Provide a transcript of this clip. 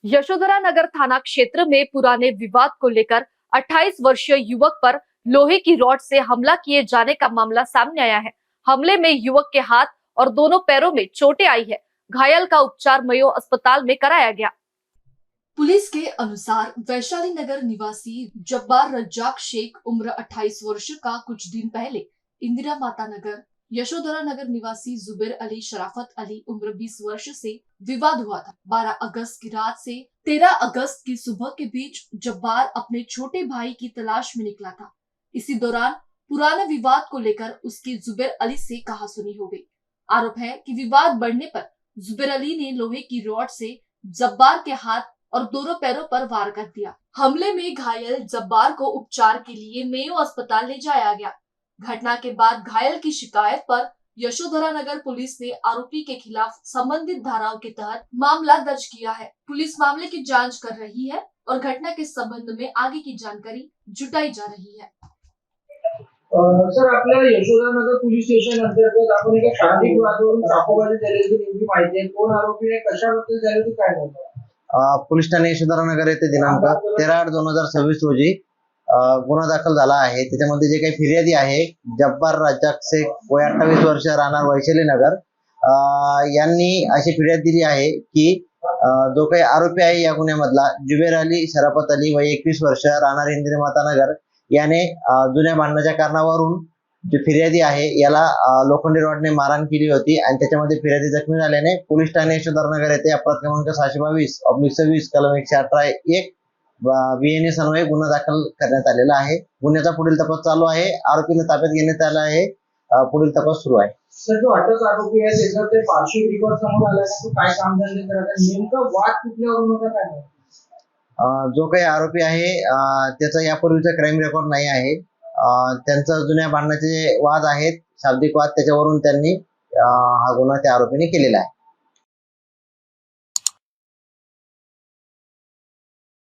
यशोधरा नगर थाना क्षेत्र में पुराने विवाद को लेकर 28 वर्षीय युवक पर लोहे की रॉड से हमला किए जाने का मामला सामने आया है। हमले में युवक के हाथ और दोनों पैरों में चोटें आई है। घायल का उपचार मयो अस्पताल में कराया गया। पुलिस के अनुसार वैशाली नगर निवासी जब्बार रज्जाक शेख उम्र 28 वर्ष का कुछ दिन पहले इंदिरा माता नगर यशोधरा नगर निवासी जुबेर अली शराफत अली उम्र 20 वर्ष से विवाद हुआ था। 12 अगस्त की रात से 13 अगस्त की सुबह के बीच जब्बार अपने छोटे भाई की तलाश में निकला था। इसी दौरान पुराने विवाद को लेकर उसकी जुबेर अली से कहासुनी हो गई। आरोप है कि विवाद बढ़ने पर जुबेर अली ने लोहे की रॉड से जब्बार के हाथ और दोनों पैरों पर वार कर दिया। हमले में घायल जब्बार को उपचार के लिए मेयो अस्पताल ले जाया गया। घटना के बाद घायल की शिकायत पर यशोधरा नगर पुलिस ने आरोपी के खिलाफ संबंधित धाराओं के तहत मामला दर्ज किया है। पुलिस मामले की जांच कर रही है और घटना के संबंध में आगे की जानकारी जुटाई जा रही है। सर, आपल्या यशोधरा नगर पोलीस स्टेशन अंतर्गत आपण एका शारीरिक वादावरून चाकूबाजी झाल्याची नेमकी माहिती आहे। कोण आरोपी आहे, कशाबद्दल झाले ते काय माहिती? पोलीस ठाणे यशोधरा नगर येथे दिनांक 13/8/2026 रोजी गुन्हा दाखल झाला आहे। त्याच्यामध्ये जे काही फिर्यादी आहे जब्बार रज्जाक शेख वय 28 वर्ष राहणार वैशाली नगर यांनी अशी फिर्याद दिली आहे की जो काही आरोपी आहे या गुन्ह्यामधला जुबेर अली शराफत अली वय 21 वर्ष राहणार इंदिरा माता नगर याने जुन्या भांडणाच्या कारणावरून जे फिर्यादी आहे याला लोखंडी रॉडने मारहाण केली होती आणि त्याच्यामध्ये फिर्यादी जखमी झाल्याने पोलीस ठाणे यशोधरा नगर येथे अपराध क्रमांक 622/26 कलम 118(1) बीएनएस अन्वये गुन्हा दाखल करण्यात आलेला आहे। गुन्ह्याचा पुढील तपास चालू आहे। आरोपीला ताब्यात घेण्यात आला आहे। पुढील तपास सुरू आहे। सर, जो अटक आरोपी आहे त्याचा ते पार्श्विक रेकॉर्ड समोर आला आहे, तो काय कामधंदे करत आहे, नेमका वाद कुठल्यावरून होता काय माहिती? जो काही आरोपी आहे त्याचा यापूर्वीचा क्राईम रेकॉर्ड नाही आहे। त्यांचा जुन्या भांडणाचे वाद आहेत, शाब्दिक वाद, त्याच्यावरून त्यांनी हा गुन्हा त्या आरोपीने केलेला आहे।